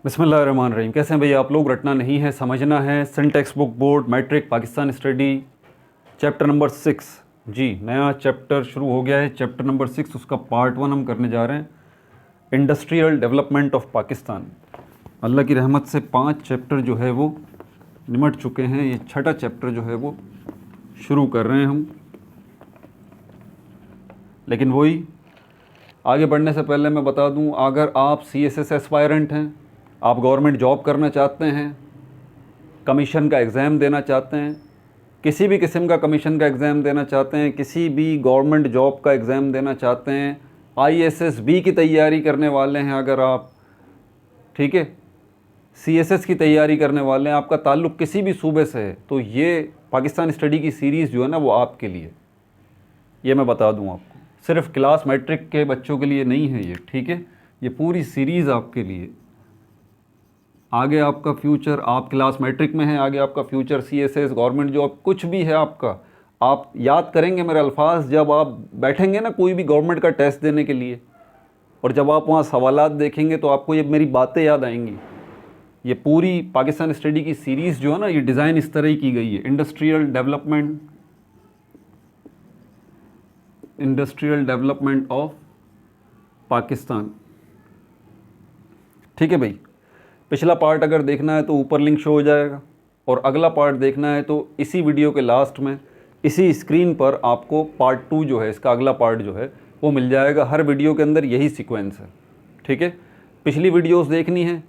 बिस्मिल्लाहिर्रहमानिर्रहीम। कैसे हैं भैया आप लोग? रटना नहीं है, समझना है। सिंटेक्स book board matric Pakistan study chapter number 6। जी, नया चैप्टर शुरू हो गया है। चैप्टर नंबर 6 उसका पार्ट 1 हम करने जा रहे हैं, इंडस्ट्रियल डेवलपमेंट ऑफ पाकिस्तान। अल्लाह की रहमत से 5 चैप्टर जो है वो निमट चुके हैं। ये छठा चैप्टर जो है वो शुरू कर रहे हैं हम। लेकिन वही आगे बढ़ने से पहले मैं बता दूं, अगर आप CSS एस्पायरेंट हैं, आप गवर्नमेंट जॉब करना चाहते हैं, कमीशन का एग्ज़ाम देना चाहते हैं, किसी भी किस्म का कमीशन का एग्ज़ाम देना चाहते हैं, किसी भी गवर्नमेंट जॉब का एग्ज़ाम देना चाहते हैं, ISSB की तैयारी करने वाले हैं अगर आप, ठीक है, CSS की तैयारी करने वाले हैं, आपका ताल्लुक़ किसी भी सूबे से है, तो ये पाकिस्तान स्टडी की सीरीज़ जो है ना वो आपके लिए, ये मैं बता दूं आपको। सिर्फ क्लास मैट्रिक के बच्चों के लिए नहीं है ये, ठीक है, ये पूरी सीरीज़ आपके लिए। आगे आपका फ्यूचर, आप क्लास मैट्रिक में हैं, आगे आपका फ्यूचर CSS, गवर्नमेंट जॉब, कुछ भी है आपका, आप याद करेंगे मेरे अल्फाज जब आप बैठेंगे ना कोई भी गवर्नमेंट का टेस्ट देने के लिए, और जब आप वहाँ सवालात देखेंगे तो आपको ये मेरी बातें याद आएंगी। ये पूरी पाकिस्तान स्टडी की सीरीज़ जो है ना, ये डिज़ाइन इस तरह ही की गई है। इंडस्ट्रियल डेवलपमेंट ऑफ पाकिस्तान, ठीक है भाई। पिछला पार्ट अगर देखना है तो ऊपर लिंक शो हो जाएगा, और अगला पार्ट देखना है तो इसी वीडियो के लास्ट में इसी स्क्रीन पर आपको पार्ट 2 जो है, इसका अगला पार्ट जो है वो मिल जाएगा। हर वीडियो के अंदर यही सीक्वेंस है, ठीक है। पिछली वीडियोस देखनी है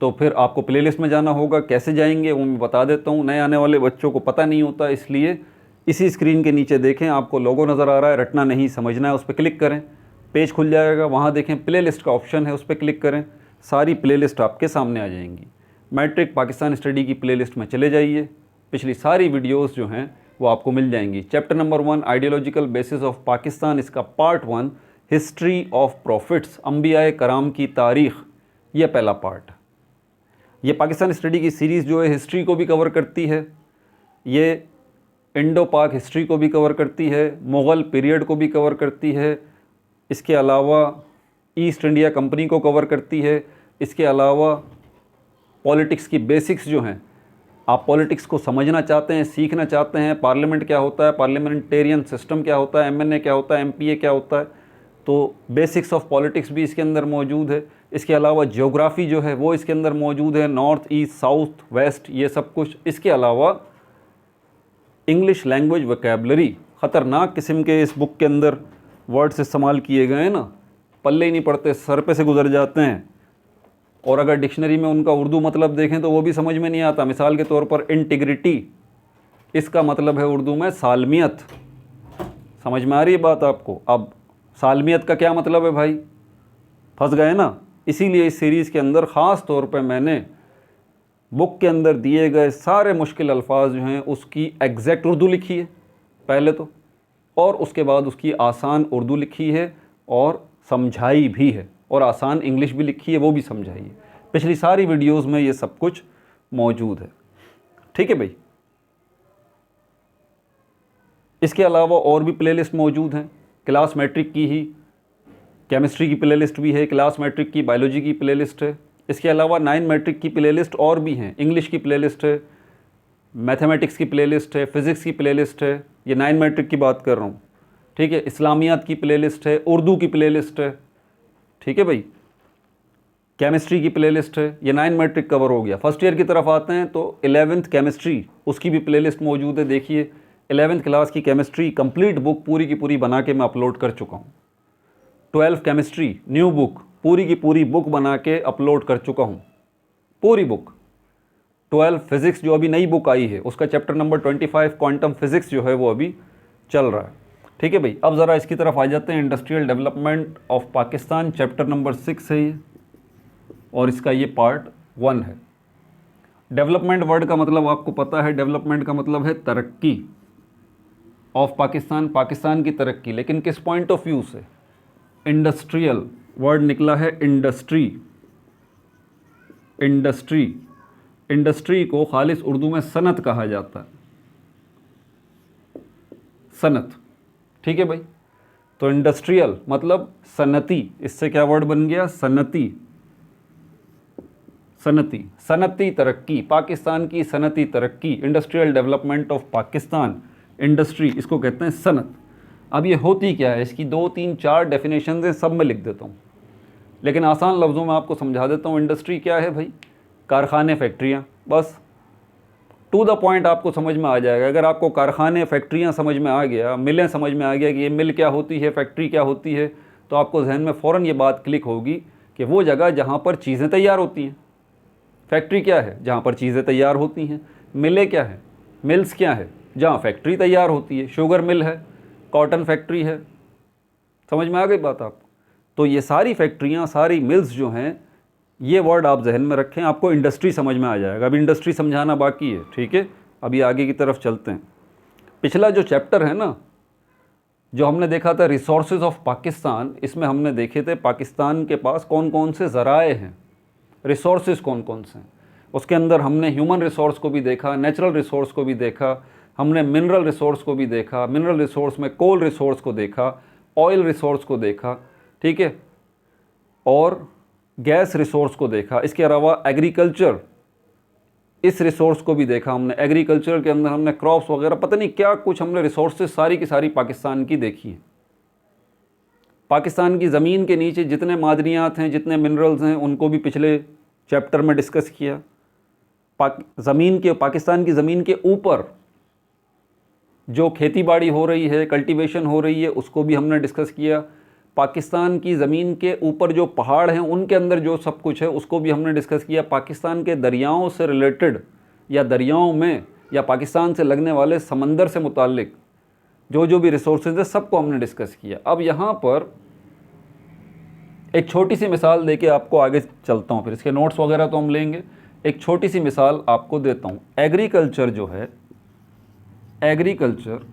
तो फिर आपको प्लेलिस्ट में जाना होगा। कैसे जाएंगे वो मैं बता देता हूँ, नए आने वाले बच्चों को पता नहीं होता, इसलिए इसी स्क्रीन के नीचे देखें, आपको लोगो नज़र आ रहा है, रटना नहीं समझना है, उस पर क्लिक करें, पेज खुल जाएगा, वहाँ देखें प्लेलिस्ट का ऑप्शन है, उस पर क्लिक करें, सारी प्लेलिस्ट आपके सामने आ जाएंगी। मैट्रिक पाकिस्तान स्टडी की प्लेलिस्ट में चले जाइए, पिछली सारी वीडियोस जो हैं वो आपको मिल जाएंगी। Chapter number 1 ideological basis of Pakistan, इसका पार्ट 1 हिस्ट्री ऑफ प्रॉफिट्स, अंबियाए कराम की तारीख़, ये पहला पार्ट। ये पाकिस्तान स्टडी की सीरीज़ जो है हिस्ट्री को भी कवर करती है, ये इंडो पाक हिस्ट्री को भी कवर करती है, मुग़ल पीरियड को भी कवर करती है, इसके अलावा ईस्ट इंडिया कंपनी को कवर करती है, इसके अलावा पॉलिटिक्स की बेसिक्स जो हैं, आप पॉलिटिक्स को समझना चाहते हैं, सीखना चाहते हैं, पार्लियामेंट क्या होता है, पार्लियामेंटेरियन सिस्टम क्या होता है, MNA क्या होता है, MPA क्या होता है, तो बेसिक्स ऑफ पॉलिटिक्स भी इसके अंदर मौजूद है। इसके अलावा ज्योग्राफ़ी जो है वो इसके अंदर मौजूद है, नॉर्थ, ईस्ट, साउथ, वेस्ट, ये सब कुछ। इसके अलावा इंग्लिश लैंग्वेज वोकैबलरी, ख़तरनाक किस्म के इस बुक के अंदर वर्ड्स इस्तेमाल किए गए हैं ना, पल्ले ही नहीं पड़ते, सर पे से गुजर जाते हैं, और अगर डिक्शनरी में उनका उर्दू मतलब देखें तो वो भी समझ में नहीं आता। मिसाल के तौर पर इंटीग्रिटी, इसका मतलब है उर्दू में सालमियत। समझ में आ रही है बात आपको? अब सालमियत का क्या मतलब है भाई? फंस गए ना। इसीलिए इस सीरीज़ के अंदर ख़ास तौर पर मैंने बुक के अंदर दिए गए सारे मुश्किल अल्फाज जो हैं उसकी एग्जैक्ट उर्दू लिखी है पहले तो, और उसके बाद उसकी आसान उर्दू लिखी है और समझाई भी है, और आसान इंग्लिश भी लिखी है, वो भी समझाई है। पिछली सारी वीडियोस में ये सब कुछ मौजूद है, ठीक है भाई। इसके अलावा और भी प्लेलिस्ट मौजूद हैं। क्लास मैट्रिक की ही केमिस्ट्री की प्लेलिस्ट भी है, क्लास मैट्रिक की बायोलॉजी की प्लेलिस्ट है। इसके अलावा 9 मैट्रिक की प्लेलिस्ट और भी हैं, इंग्लिश की प्लेलिस्ट है, मैथमेटिक्स की प्लेलिस्ट है, फ़िज़िक्स की प्लेलिस्ट है, ये 9 मैट्रिक की बात कर रहा हूँ, ठीक है। इस्लामियात की प्लेलिस्ट है, उर्दू की प्लेलिस्ट है, ठीक है भाई। केमिस्ट्री की प्लेलिस्ट है, ये 9 मैट्रिक कवर हो गया। फर्स्ट ईयर की तरफ आते हैं तो 11th केमिस्ट्री, उसकी भी प्लेलिस्ट मौजूद है। देखिए 11th क्लास की केमिस्ट्री कंप्लीट बुक पूरी की पूरी बना के मैं अपलोड कर चुका हूँ। 12th केमिस्ट्री न्यू बुक, पूरी की पूरी बुक बना के अपलोड कर चुका हूँ, पूरी बुक। 12 फिज़िक्स जो अभी नई बुक आई है उसका चैप्टर नंबर 25 क्वांटम फिज़िक्स जो है वो अभी चल रहा है, ठीक है भाई। अब ज़रा इसकी तरफ आ जाते हैं। Industrial development of Pakistan chapter number 6 है ये, और इसका ये पार्ट 1 है। डेवलपमेंट वर्ड का मतलब आपको पता है, डेवलपमेंट का मतलब है तरक्की ऑफ पाकिस्तान, पाकिस्तान की तरक्की, लेकिन किस पॉइंट ऑफ व्यू से? इंडस्ट्रियल वर्ड निकला है इंडस्ट्री। इंडस्ट्री को खालिस उर्दू में सनत कहा जाता है, सनत, ठीक है भाई। तो इंडस्ट्रियल मतलब सनती, इससे क्या वर्ड बन गया? सनती। सनती तरक्की, पाकिस्तान की सनती तरक्की, industrial development of Pakistan, industry, इसको कहते हैं सनत। अब ये होती क्या है, इसकी 2 3 4 डेफिनेशन हैं, सब मैं लिख देता हूँ, लेकिन आसान लफ्ज़ों में आपको समझा देता हूँ। इंडस्ट्री क्या है भाई, कारखाने, फैक्ट्रियाँ, बस टू द पॉइंट आपको समझ में आ जाएगा। अगर आपको कारखाने, फैक्ट्रियाँ समझ में आ गया, मिलें समझ में आ गया कि ये मिल क्या होती है, फैक्ट्री क्या होती है, तो आपको जहन में फ़ौरन ये बात क्लिक होगी कि वो जगह जहाँ पर चीज़ें तैयार होती हैं। फैक्ट्री क्या है, जहाँ पर चीज़ें तैयार होती हैं। मिलें क्या है, मिल्स क्या है, जहाँ फैक्ट्री तैयार होती है। शुगर मिल है, कॉटन फैक्ट्री है, समझ में आ गई बात आपको। तो ये सारी फैक्ट्रियाँ, सारी मिल्स जो हैं, ये वर्ड आप जहन में रखें, आपको इंडस्ट्री समझ में आ जाएगा। अभी इंडस्ट्री समझाना बाकी है, ठीक है। अभी आगे की तरफ चलते हैं। पिछला जो चैप्टर है ना, जो हमने देखा था रिसोर्सेज ऑफ पाकिस्तान, इसमें हमने देखे थे पाकिस्तान के पास कौन कौन से ज़राए हैं, रिसोर्सेज कौन कौन से हैं। उसके अंदर हमने ह्यूमन रिसोर्स को भी देखा, नेचुरल रिसोर्स को भी देखा, हमने मिनरल रिसोर्स को भी देखा, मिनरल रिसोर्स में कोल रिसोर्स को देखा, ऑयल रिसोर्स को देखा, ठीक है, और गैस रिसोर्स को देखा। इसके अलावा एग्रीकल्चर, इस रिसोर्स को भी देखा हमने। एग्रीकल्चर के अंदर हमने क्रॉप्स वगैरह, पता नहीं क्या कुछ हमने रिसोर्सेज सारी की सारी पाकिस्तान की देखी है। पाकिस्तान की ज़मीन के नीचे जितने मादनियात हैं, जितने मिनरल्स हैं, उनको भी पिछले चैप्टर में डिस्कस किया। पाकिस्तान की ज़मीन के ऊपर जो खेती बाड़ी हो रही है, कल्टीवेशन हो रही है, उसको भी हमने डिस्कस किया। पाकिस्तान की ज़मीन के ऊपर जो पहाड़ हैं, उनके अंदर जो सब कुछ है, उसको भी हमने डिस्कस किया। पाकिस्तान के दरियाओं से रिलेटेड, या दरियाओं में, या पाकिस्तान से लगने वाले समंदर से मुताल्लिक जो जो भी रिसोर्सेज है, सबको हमने डिस्कस किया। अब यहाँ पर एक छोटी सी मिसाल देके आपको आगे चलता हूँ, फिर इसके नोट्स वगैरह तो हम लेंगे। एक छोटी सी मिसाल आपको देता हूँ। एग्रीकल्चर जो है, एग्रीकल्चर,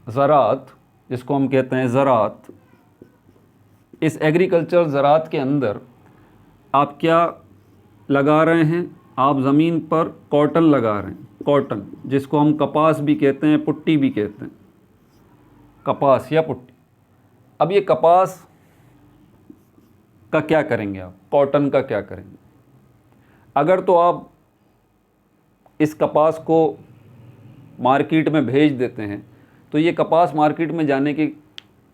ज़राअत, जिसको हम कहते हैं ज़राअत, इस एग्रीकल्चर ज़राअत के अंदर आप क्या लगा रहे हैं, आप ज़मीन पर कॉटन लगा रहे हैं। कॉटन, जिसको हम कपास भी कहते हैं, पुट्टी भी कहते हैं, कपास या पुट्टी। अब ये कपास का क्या करेंगे आप, कॉटन का क्या करेंगे? अगर तो आप इस कपास को मार्केट में भेज देते हैं, तो ये कपास मार्केट में जाने के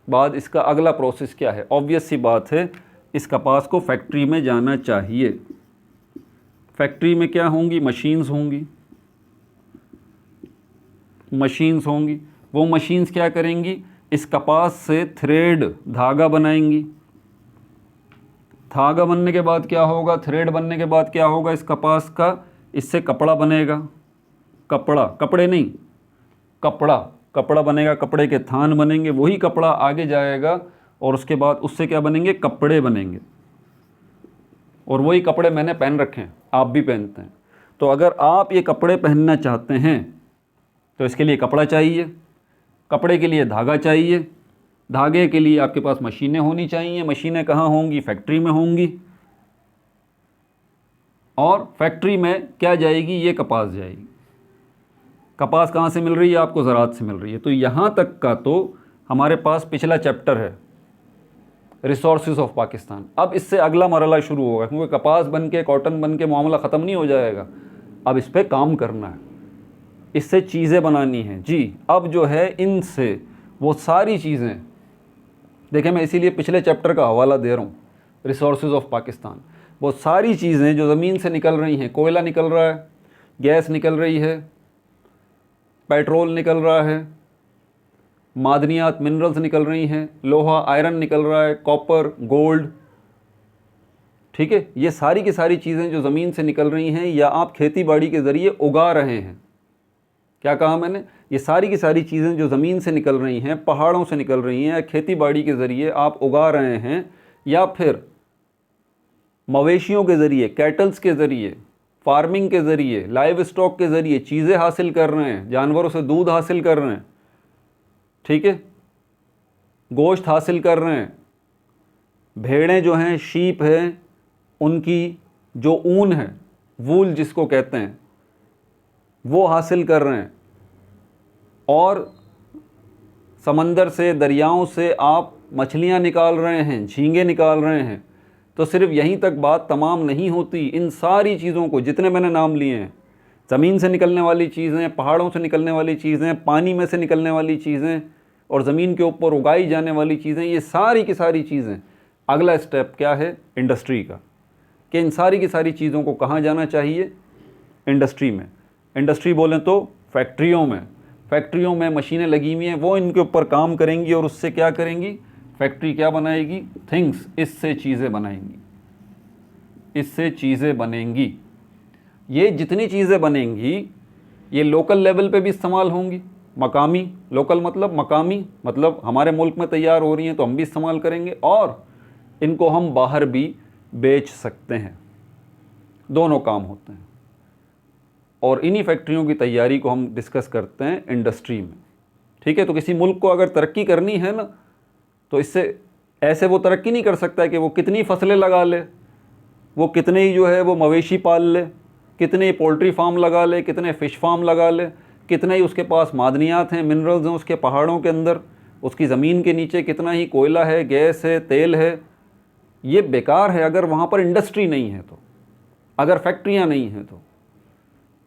बाद इसका अगला प्रोसेस क्या है? ऑब्वियस सी बात है, इस कपास को फैक्ट्री में जाना चाहिए। फैक्ट्री में क्या होंगी? मशीन्स होंगी, मशीन्स होंगी। वो मशीन्स क्या करेंगी? इस कपास से थ्रेड, धागा बनाएंगी। धागा बनने के बाद क्या होगा? थ्रेड बनने के बाद क्या होगा? इस कपास का, इससे कपड़ा बनेगा। कपड़ा, कपड़े नहीं, कपड़ा, कपड़ा बनेगा, कपड़े के थान बनेंगे, वही कपड़ा आगे जाएगा और उसके बाद उससे क्या बनेंगे? कपड़े बनेंगे। और वही कपड़े मैंने पहन रखे हैं, आप भी पहनते हैं। तो अगर आप ये कपड़े पहनना चाहते हैं तो इसके लिए कपड़ा चाहिए, कपड़े के लिए धागा चाहिए, धागे के लिए आपके पास मशीनें होनी चाहिए। मशीनें कहाँ होंगी? फैक्ट्री में होंगी। और फैक्ट्री में क्या जाएगी? ये कपास जाएगी। कपास कहाँ से मिल रही है आपको? ज़राअत से मिल रही है। तो यहाँ तक का तो हमारे पास पिछला चैप्टर है, रिसोर्सेज ऑफ पाकिस्तान। अब इससे अगला मरहला शुरू होगा, क्योंकि कपास बन के, कॉटन बन के मामला ख़त्म नहीं हो जाएगा। अब इस पर काम करना है, इससे चीज़ें बनानी हैं जी। अब जो है इनसे वो सारी चीज़ें, देखें मैं इसीलिए पिछले चैप्टर का हवाला दे रहा हूँ, रिसोर्सेज ऑफ पाकिस्तान। वो सारी चीज़ें जो ज़मीन से निकल रही हैं, कोयला निकल रहा है, गैस निकल रही है, पेट्रोल निकल रहा है, मादनियात, मिनरल्स निकल रही हैं, लोहा, आयरन निकल रहा है, कॉपर, गोल्ड, ठीक है। ये सारी की सारी चीज़ें जो ज़मीन से निकल रही हैं या आप खेती बाड़ी के ज़रिए उगा रहे हैं, क्या कहा मैंने? ये सारी की सारी चीज़ें जो ज़मीन से निकल रही हैं, पहाड़ों से निकल रही हैं, खेती बाड़ी के ज़रिए आप उगा रहे हैं, या फिर मवेशियों के ज़रिए, कैटल्स के ज़रिए, फार्मिंग के ज़रिए, लाइव स्टॉक के ज़रिए चीज़ें हासिल कर रहे हैं, जानवरों से दूध हासिल कर रहे हैं, ठीक है, गोश्त हासिल कर रहे हैं, भेड़ें जो हैं, शीप हैं, उनकी जो ऊन है, वूल जिसको कहते हैं, वो हासिल कर रहे हैं। और समंदर से, दरियाओं से आप मछलियां निकाल रहे हैं, झींगे निकाल रहे हैं। तो सिर्फ यहीं तक बात तमाम नहीं होती। इन सारी चीज़ों को जितने मैंने नाम लिए हैं, ज़मीन से निकलने वाली चीज़ें, पहाड़ों से निकलने वाली चीज़ें, पानी में से निकलने वाली चीज़ें और ज़मीन के ऊपर उगाई जाने वाली चीज़ें, ये सारी की सारी चीज़ें, अगला स्टेप क्या है इंडस्ट्री का, कि इन सारी की सारी चीज़ों को कहाँ जाना चाहिए, इंडस्ट्री में। इंडस्ट्री बोलें तो फैक्ट्रियों में। फैक्ट्रियों में मशीनें लगी हुई हैं, वो इनके ऊपर काम करेंगी और उससे क्या करेंगी, फैक्ट्री क्या बनाएगी, थिंग्स, इससे चीज़ें बनाएंगी, इससे चीज़ें बनेंगी। ये जितनी चीज़ें बनेंगी ये लोकल लेवल पे भी इस्तेमाल होंगी, मकामी, लोकल मतलब मकामी, मतलब हमारे मुल्क में तैयार हो रही हैं तो हम भी इस्तेमाल करेंगे, और इनको हम बाहर भी बेच सकते हैं। दोनों काम होते हैं। और इन्हीं फैक्ट्रियों की तैयारी को हम डिस्कस करते हैं इंडस्ट्री में। ठीक है, तो किसी मुल्क को अगर तरक्की करनी है ना, तो इससे ऐसे वो तरक्की नहीं कर सकता है कि वो कितनी फसलें लगा ले, वो कितने ही जो है वो मवेशी पाल ले, कितने ही पोल्ट्री फार्म लगा ले, कितने फ़िश फार्म लगा ले, कितने ही उसके पास मादनियात हैं, मिनरल्स हैं उसके पहाड़ों के अंदर, उसकी ज़मीन के नीचे कितना ही कोयला है, गैस है, तेल है, ये बेकार है अगर वहाँ पर इंडस्ट्री नहीं है तो, अगर फैक्ट्रियाँ नहीं हैं तो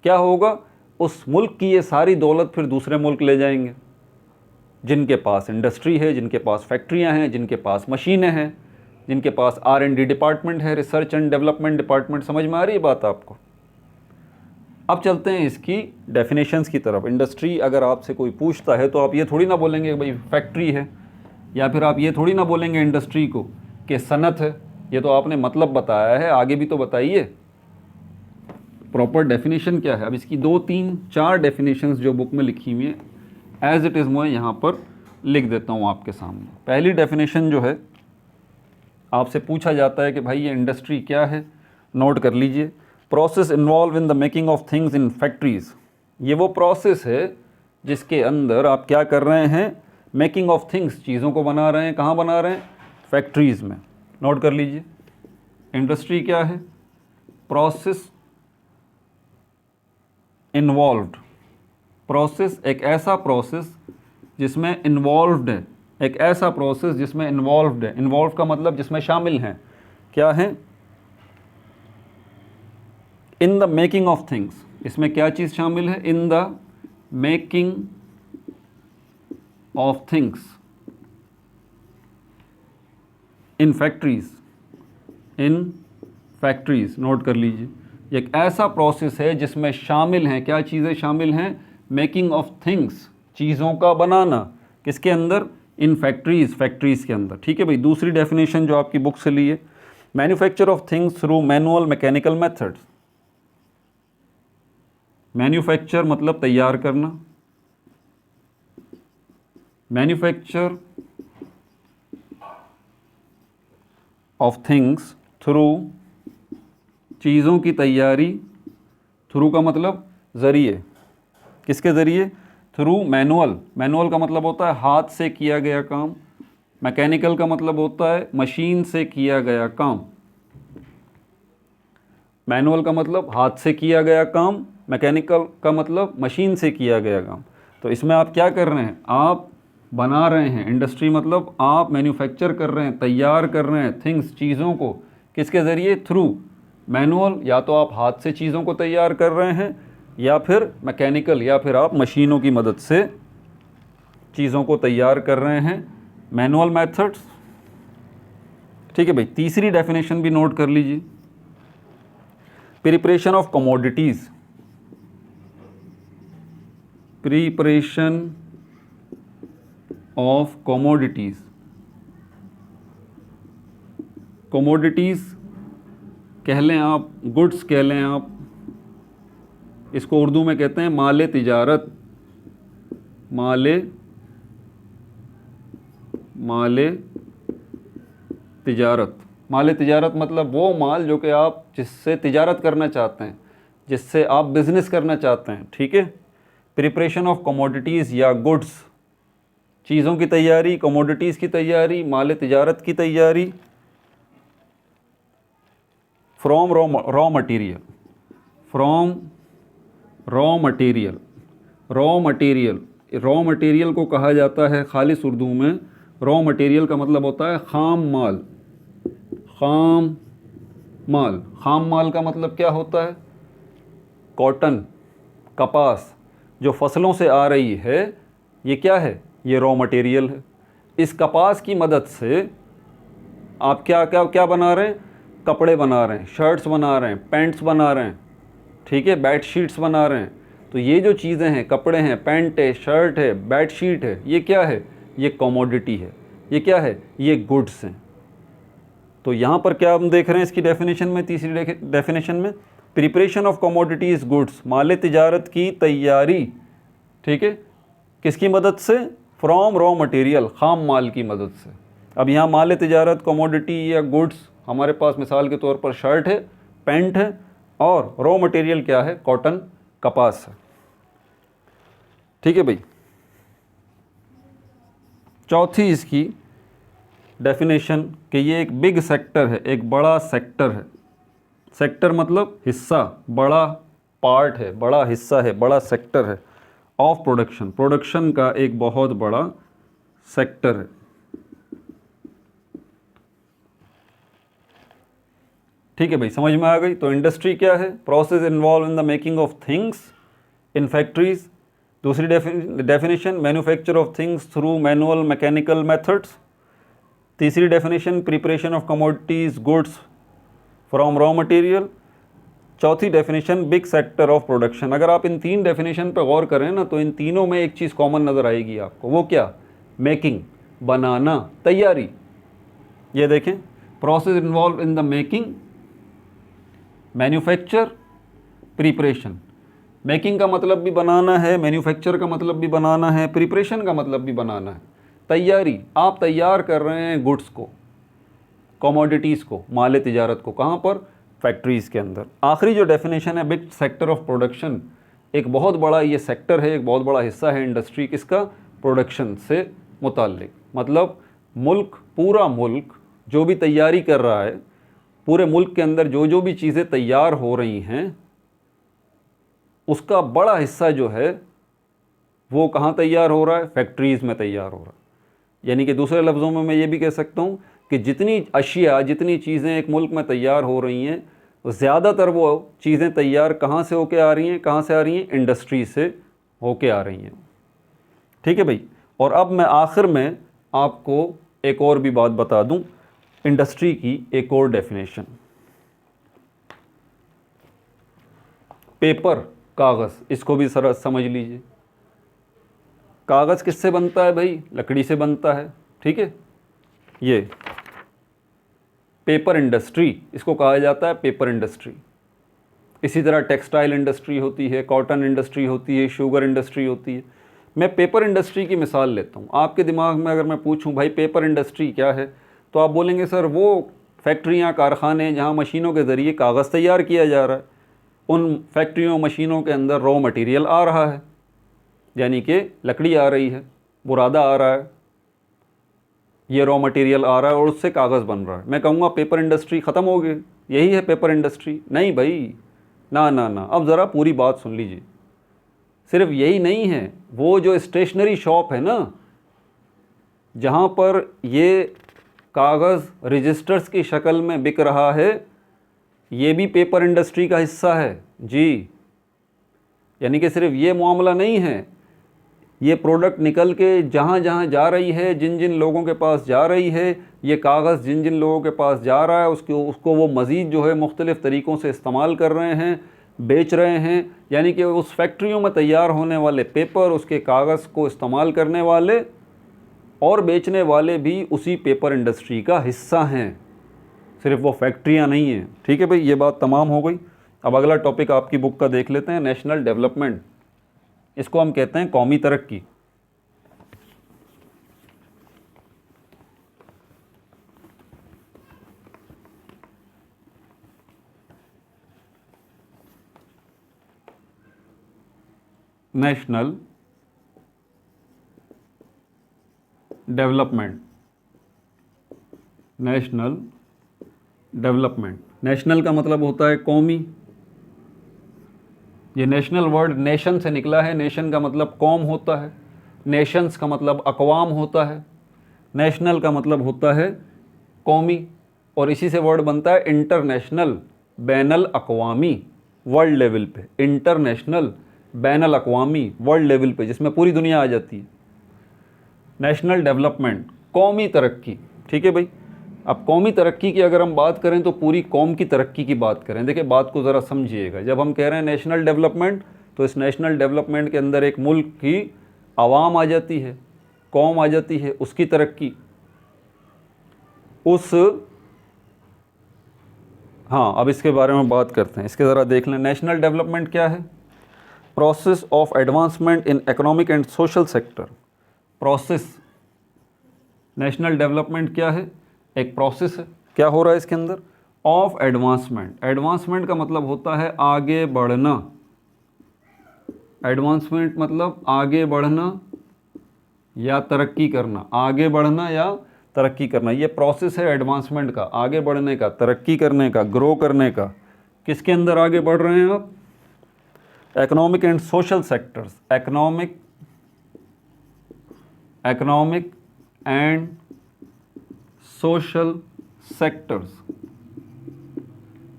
क्या होगा, उस मुल्क की ये सारी दौलत फिर दूसरे मुल्क ले जाएंगे, जिनके पास इंडस्ट्री है, जिनके पास फैक्ट्रियाँ हैं, जिनके पास मशीनें हैं, जिनके पास R&D डिपार्टमेंट है, रिसर्च एंड डेवलपमेंट डिपार्टमेंट। समझ में आ रही है बात आपको? अब चलते हैं इसकी डेफिनेशंस की तरफ। इंडस्ट्री अगर आपसे कोई पूछता है तो आप ये थोड़ी ना बोलेंगे भाई फैक्ट्री है, या फिर आप ये थोड़ी ना बोलेंगे इंडस्ट्री को कि सनत है। ये तो आपने मतलब बताया है, आगे भी तो बताइए प्रॉपर डेफिनेशन क्या है। अब इसकी 2, 3, 4 डेफिनेशंस जो बुक में लिखी हुई हैं एज इट इज़ मैं यहाँ पर लिख देता हूँ आपके सामने। पहली डेफिनेशन जो है, आपसे पूछा जाता है कि भाई ये इंडस्ट्री क्या है, नोट कर लीजिए। Process involve in the making of things in factories. ये वो प्रोसेस है जिसके अंदर आप क्या कर रहे हैं, मेकिंग ऑफ थिंग्स, चीज़ों को बना रहे हैं। कहाँ बना रहे हैं, फैक्ट्रीज़ में। नोट कर लीजिए, इंडस्ट्री क्या है, प्रोसेस इन्वॉल्व्ड। प्रोसेस एक ऐसा प्रोसेस जिसमें इन्वॉल्व्ड है, एक ऐसा प्रोसेस जिसमें इन्वॉल्व्ड है। इन्वॉल्व का मतलब जिसमें शामिल हैं, क्या है, इन द मेकिंग ऑफ थिंग्स। इसमें क्या चीज़ शामिल है, इन the making of things in factories, in factories. Note कर लीजिए, एक ऐसा प्रोसेस है जिसमें शामिल हैं, क्या चीज़ें शामिल हैं, मेकिंग ऑफ थिंग्स, चीज़ों का बनाना। किसके अंदर, इन फैक्ट्रीज, फैक्ट्रीज़ के अंदर। ठीक है भाई। दूसरी डेफिनेशन जो आपकी बुक से ली है, manufacture of things through manual mechanical methods. Manufacture मतलब तैयार करना, मैन्युफैक्चर ऑफ थिंग्स थ्रू, चीज़ों की तैयारी, थ्रू का मतलब ज़रिए, किसके ज़रिए, थ्रू मैनुअल। मैनुअल का मतलब होता है हाथ से किया गया काम, मैकेनिकल का मतलब होता है मशीन से किया गया काम। मैनुअल का मतलब हाथ से किया गया काम, मैकेनिकल का मतलब मशीन से किया गया काम। तो इसमें आप क्या कर रहे हैं, आप बना रहे हैं। इंडस्ट्री मतलब आप मैन्युफैक्चर कर रहे हैं, तैयार कर रहे हैं थिंग्स, चीज़ों को, किसके ज़रिए, थ्रू मैनुअल। या तो आप हाथ से चीज़ों को तैयार कर रहे हैं, या फिर मैकेनिकल, या फिर आप मशीनों की मदद से चीज़ों को तैयार कर रहे हैं, मैनुअल मेथड्स। ठीक है भाई। तीसरी डेफिनेशन भी नोट कर लीजिए, preparation of commodities. Preparation of commodities. Commodities कह लें आप, गुड्स कह लें आप, इसको उर्दू में कहते हैं माले तिजारत। माले तिजारत। माले तिजारत मतलब वो माल जो कि आप जिससे तिजारत करना चाहते हैं, जिससे आप बिज़नेस करना चाहते हैं। ठीक है। प्रिपरेशन ऑफ कमोडिटीज़ या गुड्स, चीज़ों की तैयारी, कमोडिटीज़ की तैयारी, माल तिजारत की तैयारी, from raw material, from raw material. Raw material को कहा जाता है खालिस उर्दू में, रॉ मटीरियल का मतलब होता है खाम माल। खाम माल। खाम माल का मतलब क्या होता है? कॉटन, कपास, जो फसलों से आ रही है, ये क्या है? ये रॉ मटेरियल है। इस कपास की मदद से आप क्या क्या क्या बना रहे हैं? कपड़े बना रहे हैं, शर्ट्स बना रहे हैं, पैंट्स बना रहे हैं, ठीक है, बेड शीट्स बना रहे हैं। तो ये जो चीज़ें हैं, कपड़े हैं, पैंट है, शर्ट है, बेड शीट है, ये क्या है? ये कमोडिटी है। ये क्या है? ये गुड्स हैं। तो यहाँ पर क्या हम देख रहे हैं इसकी डेफिनेशन में, तीसरी डेफिनेशन में, प्रिपरेशन ऑफ कमोडिटीज़ गुड्स, माल तिजारत की तैयारी, ठीक है, किसकी मदद से? फ्रॉम रॉ मटेरियल, खाम माल की मदद से। अब यहाँ माल तिजारत, कमोडिटी या गुड्स, हमारे पास मिसाल के तौर पर शर्ट है, पैंट है, और रॉ मटेरियल क्या है? कॉटन, कपास है। ठीक है भाई। चौथी इसकी डेफिनेशन कि ये एक बिग सेक्टर है, एक बड़ा सेक्टर है। सेक्टर मतलब हिस्सा, बड़ा पार्ट है, बड़ा हिस्सा है, बड़ा सेक्टर है ऑफ प्रोडक्शन, प्रोडक्शन का एक बहुत बड़ा सेक्टर है। ठीक है भाई, समझ में आ गई। तो इंडस्ट्री क्या है? Process involve in the making of things in factories. दूसरी definition, manufacture of things through manual mechanical methods. तीसरी definition, preparation of commodities goods from raw material. चौथी definition, big sector of production. अगर आप इन तीन definition पर गौर करें ना, तो इन तीनों में एक चीज़ कॉमन नज़र आएगी आपको। वो क्या? मेकिंग, बनाना, तैयारी। ये देखें, process involve in the making, manufacture, preparation. Making का मतलब भी बनाना है, मैन्युफैक्चर का मतलब भी बनाना है, प्रिपरेशन का मतलब भी बनाना है। तैयारी, आप तैयार कर रहे हैं गुड्स को, कमोडिटीज़ को, माल तिजारत को, कहाँ पर? फैक्ट्रीज़ के अंदर। आखिरी जो डेफिनेशन है, बिग सेक्टर ऑफ प्रोडक्शन, एक बहुत बड़ा ये सेक्टर है, एक बहुत बड़ा हिस्सा है इंडस्ट्री किसका? प्रोडक्शन से मुताल्लिक। मतलब मुल्क, पूरा मुल्क जो भी तैयारी कर रहा है, पूरे मुल्क के अंदर जो जो भी चीज़ें तैयार हो रही हैं, उसका बड़ा हिस्सा जो है वो कहाँ तैयार हो रहा है? फैक्ट्रीज़ में तैयार हो रहा है। यानी कि दूसरे लफ्ज़ों में मैं ये भी कह सकता हूँ कि जितनी अशिया, जितनी चीज़ें एक मुल्क में तैयार हो रही हैं, ज़्यादातर वो चीज़ें तैयार कहाँ से होके आ रही हैं? कहाँ से आ रही हैं? इंडस्ट्री से होके आ रही हैं। ठीक है भाई। और अब मैं आखिर में आपको एक और भी बात बता दूँ, इंडस्ट्री की एक और डेफिनेशन। पेपर, कागज़, इसको भी सर समझ लीजिए। कागज़ किससे बनता है भाई? लकड़ी से बनता है। ठीक है, ये पेपर इंडस्ट्री, इसको कहा जाता है पेपर इंडस्ट्री। इसी तरह टेक्सटाइल इंडस्ट्री होती है, कॉटन इंडस्ट्री होती है, शुगर इंडस्ट्री होती है। मैं पेपर इंडस्ट्री की मिसाल लेता हूँ। आपके दिमाग में अगर मैं पूछूँ भाई पेपर इंडस्ट्री क्या है, तो आप बोलेंगे सर वो फैक्ट्रियाँ, कारखाने जहाँ मशीनों के ज़रिए कागज़ तैयार किया जा रहा है, उन फैक्ट्रियों, मशीनों के अंदर रॉ मटेरियल आ रहा है, यानी कि लकड़ी आ रही है, बुरादा आ रहा है, ये रॉ मटेरियल आ रहा है और उससे कागज़ बन रहा है। मैं कहूँगा पेपर इंडस्ट्री ख़त्म हो गई, यही है पेपर इंडस्ट्री। नहीं भाई, ना ना ना, अब ज़रा पूरी बात सुन लीजिए। सिर्फ यही नहीं है, वो जो स्टेशनरी शॉप है ना, जहाँ पर ये कागज़ रजिस्टर्स की शक्ल में बिक रहा है, ये भी पेपर इंडस्ट्री का हिस्सा है जी। यानी कि सिर्फ ये मामला नहीं है, ये प्रोडक्ट निकल के जहाँ जहाँ जा रही है, जिन जिन लोगों के पास जा रही है, ये कागज़ जिन जिन लोगों के पास जा रहा है, उसको वो मज़ीद जो है मुख्तलिफ़ तरीक़ों से इस्तेमाल कर रहे हैं, बेच रहे हैं। यानी कि उस फैक्ट्रियों में तैयार होने वाले पेपर, उसके कागज़ को इस्तेमाल करने वाले और बेचने वाले भी उसी पेपर इंडस्ट्री का हिस्सा हैं, सिर्फ वो फैक्ट्रियाँ नहीं हैं। ठीक है भाई, ये बात तमाम हो गई। अब अगला टॉपिक आपकी बुक का देख लेते हैं, नेशनल डेवलपमेंट। इसको हम कहते हैं कौमी तरक्की। National development, national development. National का मतलब होता है कौमी। ये नेशनल वर्ड नेशन से निकला है। नेशन का मतलब कौम होता है, नेशंस का मतलब अक़वाम होता है, नेशनल का मतलब होता है कौमी। और इसी से वर्ड बनता है इंटरनेशनल, बैनल अक़वामी, वर्ल्ड लेवल पे, इंटरनेशनल बैनल अक़वामी वर्ल्ड लेवल पे, जिसमें पूरी दुनिया आ जाती है। नेशनल डेवलपमेंट, कौमी तरक्की, ठीक है भाई। अब कौमी तरक्की की अगर हम बात करें तो पूरी कौम की तरक्की की बात करें। देखिए बात को ज़रा समझिएगा, जब हम कह रहे हैं नेशनल डेवलपमेंट तो इस नेशनल डेवलपमेंट के अंदर एक मुल्क की आवाम आ जाती है, कौम आ जाती है, उसकी तरक्की, उस हाँ अब इसके बारे में बात करते हैं, इसके ज़रा देख लें। नेशनल डेवलपमेंट क्या है? Process of advancement in economic and social sector. Process, national development क्या है? एक प्रोसेस है। क्या हो रहा है इसके अंदर? Of advancement. एडवांसमेंट का मतलब होता है आगे बढ़ना। एडवांसमेंट मतलब आगे बढ़ना या तरक्की करना, आगे बढ़ना या तरक्की करना। ये प्रोसेस है एडवांसमेंट का, आगे बढ़ने का, तरक्की करने का, ग्रो करने का। किसके अंदर आगे बढ़ रहे हैं आप? Economic and social sectors. Economic and social sectors.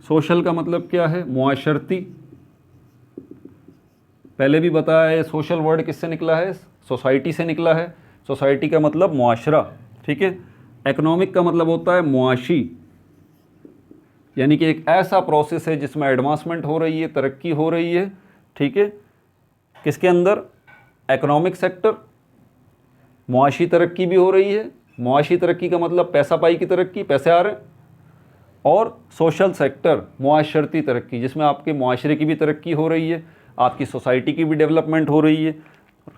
Social का मतलब क्या है? मुआशरती। पहले भी बताया है सोशल वर्ड किससे निकला है? सोसाइटी से निकला है। सोसाइटी का मतलब मुआशरा, ठीक है। इकोनॉमिक का मतलब होता है मुआशी, यानी कि एक ऐसा प्रोसेस है जिसमें एडवांसमेंट हो रही है, तरक्की हो रही है, ठीक है। किसके अंदर? इकोनॉमिक सेक्टर, मुआशी तरक्की भी हो रही है। मुआशी तरक्की का मतलब पैसा पाई की तरक्की, पैसे आ रहे हैं। और सोशल सेक्टर, मुआशरती तरक्की, जिसमें आपके मुआशरे की भी तरक्की हो रही है, आपकी सोसाइटी की भी डेवलपमेंट हो रही है,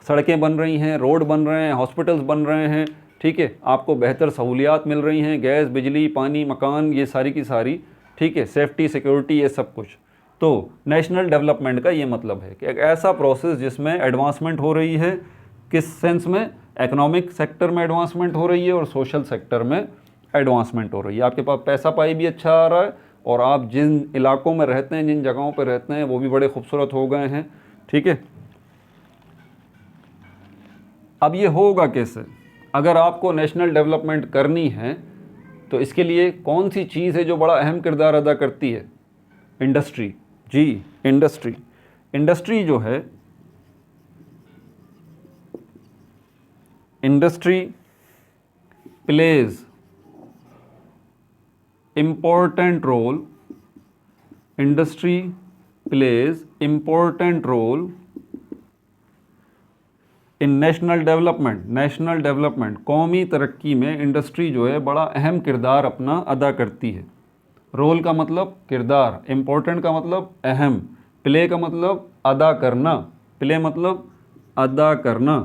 सड़कें बन रही हैं, रोड बन रहे हैं, हॉस्पिटल्स बन रहे हैं, ठीक है। आपको बेहतर सहूलियात मिल रही हैं, गैस, बिजली, पानी, मकान, ये सारी की सारी, ठीक है, सेफ्टी, सिक्योरिटी, ये सब कुछ। तो नेशनल डेवलपमेंट का ये मतलब है कि एक ऐसा प्रोसेस जिसमें एडवांसमेंट हो रही है। किस सेंस में? इकोनॉमिक सेक्टर में एडवांसमेंट हो रही है और सोशल सेक्टर में एडवांसमेंट हो रही है। आपके पास पैसा पाई भी अच्छा आ रहा है और आप जिन इलाकों में रहते हैं, जिन जगहों पर रहते हैं, वो भी बड़े खूबसूरत हो गए हैं, ठीक है। अब ये होगा कैसे? अगर आपको नेशनल डेवलपमेंट करनी है तो इसके लिए कौन सी चीज़ है जो बड़ा अहम किरदार अदा करती है? इंडस्ट्री। जी, इंडस्ट्री। इंडस्ट्री जो है, industry plays important role, industry plays important role in national development. National development, कौमी तरक्की में इंडस्ट्री जो है बड़ा अहम किरदार अपना अदा करती है। रोल का मतलब किरदार, इम्पोर्टेंट का मतलब अहम, प्ले का मतलब अदा करना, प्ले मतलब अदा करना।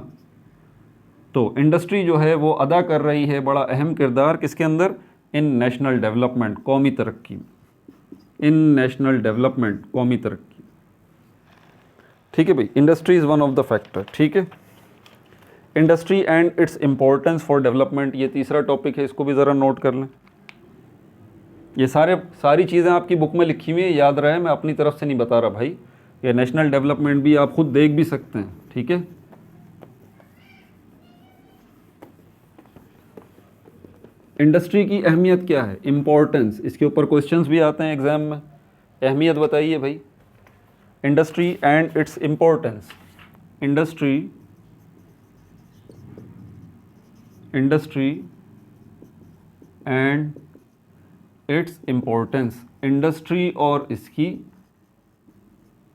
तो इंडस्ट्री जो है वो अदा कर रही है बड़ा अहम किरदार किसके अंदर? इन नेशनल डेवलपमेंट, कौमी तरक्की में। इन नेशनल डेवलपमेंट, कौमी तरक्की, ठीक है भाई। Industry is one of the factor, ठीक है। Industry and its importance for development, ये तीसरा टॉपिक है, इसको भी ज़रा नोट कर लें। ये सारी चीज़ें आपकी बुक में लिखी हुई है, याद रहे, मैं अपनी तरफ से नहीं बता रहा भाई। ये नेशनल डेवलपमेंट भी आप खुद देख भी सकते हैं, ठीक है। इंडस्ट्री की अहमियत क्या है? इम्पोर्टेंस, इसके ऊपर क्वेश्चंस भी आते हैं एग्जाम में। अहमियत बताइए भाई, industry and its importance. Industry and its importance, industry और इसकी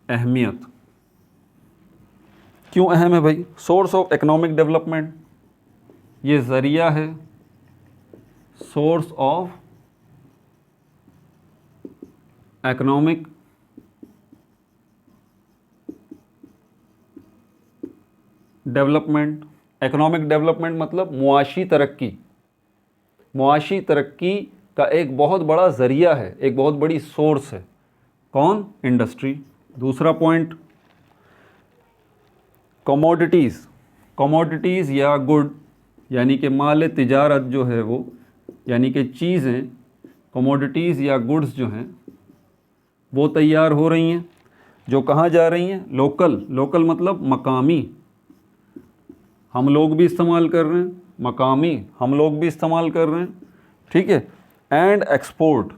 अहमियत। क्यों अहम है भाई? सोर्स ऑफ इकोनॉमिक डेवलपमेंट, ये ज़रिया है source of economic development. Economic development मतलब मुआशी तरक्की। मुआशी तरक्की का एक बहुत बड़ा ज़रिया है, एक बहुत बड़ी सोर्स है। कौन? इंडस्ट्री। दूसरा पॉइंट, कमोडिटीज़। कमोडिटीज़ या गुड, यानी कि माल तिजारत जो है वो, यानी कि चीज़ें, कमोडिटीज़ या गुड्स जो हैं वो तैयार हो रही हैं, जो कहाँ जा रही हैं? लोकल। लोकल मतलब मकामी, हम लोग भी इस्तेमाल कर रहे हैं, मकामी हम लोग भी इस्तेमाल कर रहे हैं, ठीक है। एंड एक्सपोर्ट,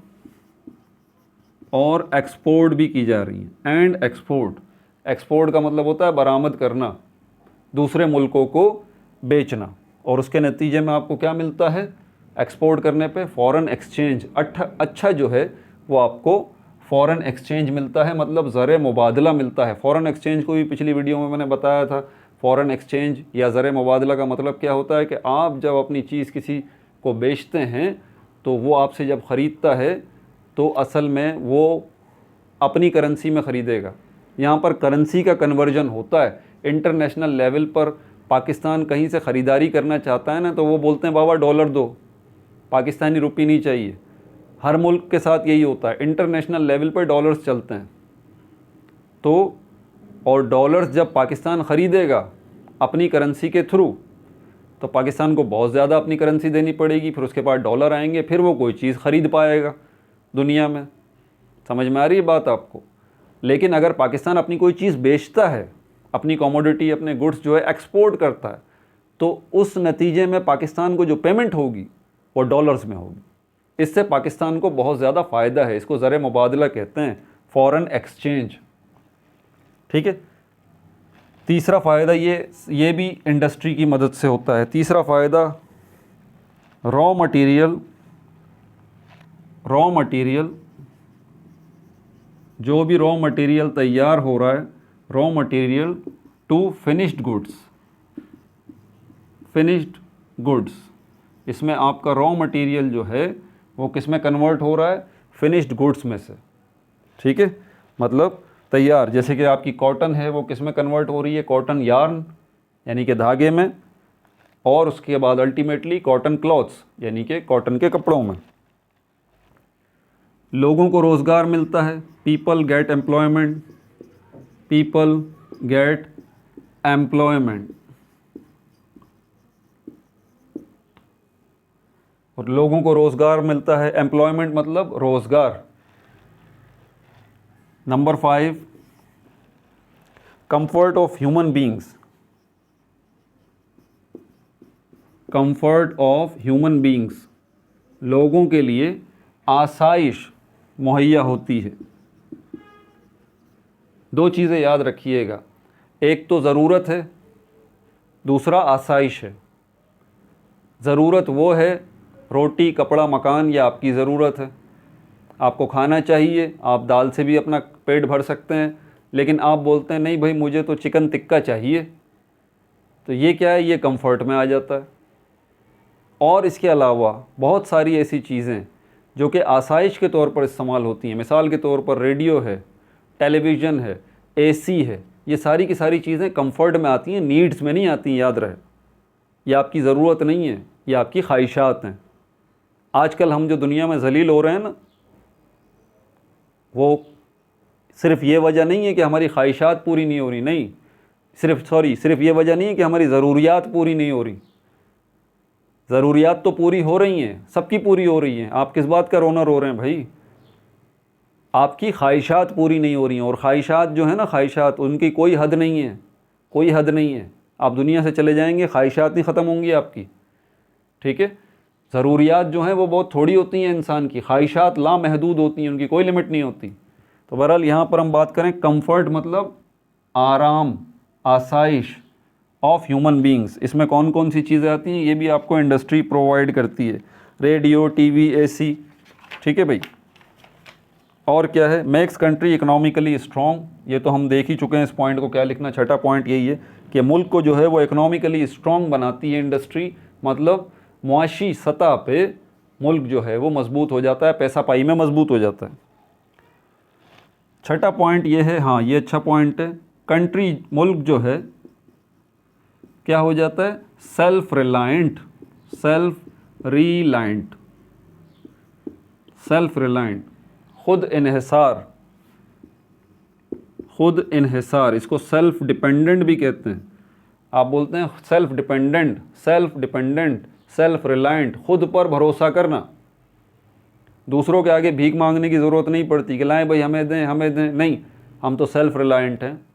और एक्सपोर्ट भी की जा रही हैं। एंड एक्सपोर्ट, एक्सपोर्ट का मतलब होता है बरामद करना, दूसरे मुल्कों को बेचना, और उसके नतीजे में आपको क्या मिलता है? एक्सपोर्ट करने पे फॉरेन एक्सचेंज अच्छा जो है वो आपको फॉरेन एक्सचेंज मिलता है, मतलब ज़र मुबादला मिलता है। फॉरेन एक्सचेंज को भी पिछली वीडियो में मैंने बताया था। फॉरेन एक्सचेंज या ज़र मुबादला का मतलब क्या होता है कि आप जब अपनी चीज़ किसी को बेचते हैं तो वो आपसे जब ख़रीदता है तो असल में वो अपनी करेंसी में ख़रीदेगा। यहाँ पर करेंसी का कन्वर्जन होता है। इंटरनेशनल लेवल पर पाकिस्तान कहीं से ख़रीदारी करना चाहता है ना, तो वो बोलते हैं बाबा डॉलर दो, पाकिस्तानी रुपये नहीं चाहिए। हर मुल्क के साथ यही होता है, इंटरनेशनल लेवल पर डॉलर्स चलते हैं। तो और डॉलर्स जब पाकिस्तान ख़रीदेगा अपनी करेंसी के थ्रू, तो पाकिस्तान को बहुत ज़्यादा अपनी करेंसी देनी पड़ेगी, फिर उसके बाद डॉलर आएंगे, फिर वो कोई चीज़ ख़रीद पाएगा दुनिया में। समझ में आ रही है बात आपको? लेकिन अगर पाकिस्तान अपनी कोई चीज़ बेचता है, अपनी कमोडिटी, अपने गुड्स जो है एक्सपोर्ट करता है, तो उस नतीजे में पाकिस्तान को जो पेमेंट होगी वो डॉलर्स में होगी। इससे पाकिस्तान को बहुत ज़्यादा फ़ायदा है। इसको ज़र मुबादला कहते हैं, फॉरेन एक्सचेंज। ठीक है। तीसरा फ़ायदा ये भी इंडस्ट्री की मदद से होता है। तीसरा फ़ायदा रॉ मटेरियल, जो भी रॉ मटेरियल तैयार हो रहा है, raw material to finished goods, इसमें आपका रॉ मटेरियल जो है वो किस में कन्वर्ट हो रहा है? फिनिश्ड गुड्स में से। ठीक है, मतलब तैयार, जैसे कि आपकी कॉटन है वो किस में कन्वर्ट हो रही है? कॉटन यार्न यानी कि धागे में, और उसके बाद अल्टीमेटली कॉटन क्लॉथ्स यानी कि कॉटन के कपड़ों में। लोगों को रोज़गार मिलता है, पीपल गेट एम्प्लॉयमेंट, और लोगों को रोज़गार मिलता है, एम्प्लॉयमेंट मतलब रोज़गार। Number 5, comfort of human beings, लोगों के लिए आसाइश मुहैया होती है। दो चीज़ें याद रखिएगा, एक तो ज़रूरत है, दूसरा आसाइश है। ज़रूरत वो है रोटी कपड़ा मकान, या आपकी ज़रूरत है, आपको खाना चाहिए, आप दाल से भी अपना पेट भर सकते हैं, लेकिन आप बोलते हैं नहीं भाई मुझे तो चिकन टिक्का चाहिए, तो ये क्या है? ये कंफर्ट में आ जाता है। और इसके अलावा बहुत सारी ऐसी चीज़ें जो कि आसाइश के तौर पर इस्तेमाल होती हैं। मिसाल के तौर पर रेडियो है, टेलीविज़न है, एसी है, ये सारी की सारी चीज़ें कंफर्ट में आती हैं, नीड्स में नहीं आती हैं, याद रहे। ये आपकी ज़रूरत नहीं है, ये आपकी ख्वाहिशात हैं। आजकल हम जो दुनिया में ज़लील हो रहे हैं ना, वो सिर्फ़ ये वजह नहीं है कि हमारी ख्वाहिशात पूरी नहीं हो रही, नहीं, सिर्फ ये वजह नहीं है कि हमारी ज़रूरियात पूरी नहीं हो रही। ज़रूरियात तो पूरी हो रही हैं, सबकी पूरी हो रही हैं। आप किस बात का रोना रो रहे हैं भाई? आपकी ख्वाहिशात पूरी नहीं हो रही हैं, और ख्वाहिशात जो है ना, ख्वाहिशात उनकी कोई हद नहीं है, कोई हद नहीं है। आप दुनिया से चले जाएंगे, ख्वाहिशात नहीं ख़त्म होंगी आपकी। ठीक है, ज़रूरियात जो हैं वो बहुत थोड़ी होती हैं इंसान की, ख्वाहिशात लामहदूद होती हैं, उनकी कोई लिमिट नहीं होती। तो बहरहाल यहाँ पर हम बात करें कंफर्ट मतलब आराम, आसाइश ऑफ ह्यूमन बींग्स। इसमें कौन कौन सी चीज़ें आती हैं ये भी आपको इंडस्ट्री प्रोवाइड करती है, रेडियो, टीवी, एसी। ठीक है भाई। और क्या है? मेक्स कंट्री इकोनॉमिकली स्ट्रॉन्ग, ये तो हम देख ही चुके हैं इस पॉइंट को, क्या लिखना, छठा पॉइंट यही है कि मुल्क को जो है वो इकोनॉमिकली स्ट्रॉन्ग बनाती है इंडस्ट्री, मतलब मुआशी सतह पे मुल्क जो है वो मजबूत हो जाता है, पैसा पाई में मजबूत हो जाता है। छठा पॉइंट ये है, हाँ ये अच्छा पॉइंट है, कंट्री मुल्क जो है क्या हो जाता है? सेल्फ रिलायंट, खुद इन्हिसार, इसको सेल्फ डिपेंडेंट भी कहते हैं। आप बोलते हैं सेल्फ डिपेंडेंट, सेल्फ रिलायंट, खुद पर भरोसा करना, दूसरों के आगे भीख मांगने की ज़रूरत नहीं पड़ती कि लाएं भाई हमें दें, नहीं, हम तो सेल्फ रिलायंट हैं।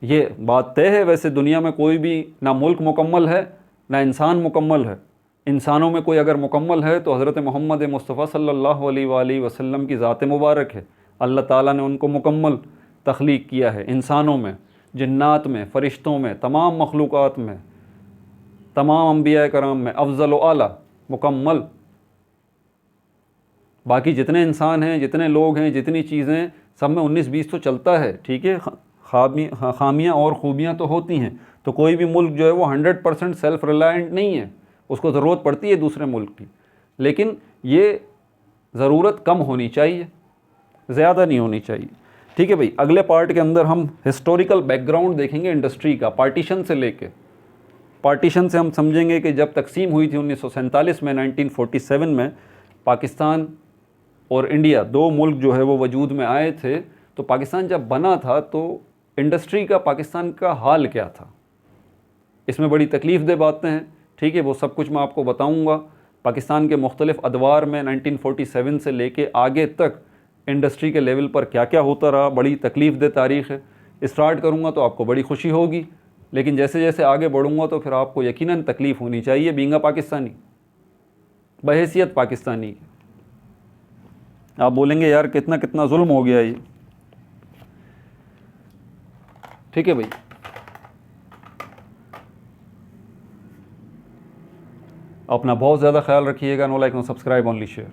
ये बात तय है, वैसे दुनिया में कोई भी ना मुल्क मुकम्मल है ना इंसान मुकम्मल है, इंसानों में कोई अगर मुकम्मल है तो हज़रत मोहम्मद मुस्तफ़ा सल्लल्लाहु अलैहि वसल्लम की ज़ात मुबारक है। अल्लाह ताला ने उनको मुकम्मल तख्लीक किया है। इंसानों में, जिन्नात में, फ़रिश्तों में, तमाम मखलूक़ात में, तमाम अंबिया कराम में अफ़ज़ल व आला, मुकम्मल। बाकी जितने इंसान हैं, जितने लोग हैं, जितनी चीज़ें, सब में 19-20 तो चलता है, ठीक है। खामियाँ और ख़ूबियाँ तो होती हैं। तो कोई भी मुल्क जो है वो 100% सेल्फ़ रिलायंट नहीं है, उसको ज़रूरत पड़ती है दूसरे मुल्क की, लेकिन ये ज़रूरत कम होनी चाहिए, ज़्यादा नहीं होनी चाहिए, ठीक है भाई। अगले पार्ट के अंदर हम हिस्टोरिकल बैकग्राउंड देखेंगे इंडस्ट्री का, पार्टीशन से लेके। पार्टीशन से हम समझेंगे कि जब तकसीम हुई थी 1947 में, 1947 में पाकिस्तान और इंडिया, दो मुल्क जो है वो वजूद में आए थे। तो पाकिस्तान जब बना था तो इंडस्ट्री का पाकिस्तान का हाल क्या था, इसमें बड़ी तकलीफ़ दे बातें हैं, ठीक है। वो सब कुछ मैं आपको बताऊंगा। पाकिस्तान के मुख्तलिफ़ अदवार में 1947 से लेके आगे तक इंडस्ट्री के लेवल पर क्या क्या होता रहा, बड़ी तकलीफ़ दे तारीख़ है। स्टार्ट करूँगा तो आपको बड़ी खुशी होगी, लेकिन जैसे जैसे आगे बढ़ूँगा तो फिर आपको यकीनन तकलीफ़ होनी चाहिए, बींगा पाकिस्तानी, बहैसियत पाकिस्तानी। आप बोलेंगे यार कितना कितना जुल्म हो गया ये, ठीक है भाई। अपना बहुत ज़्यादा ख्याल रखिएगा। No like no subscribe, only share.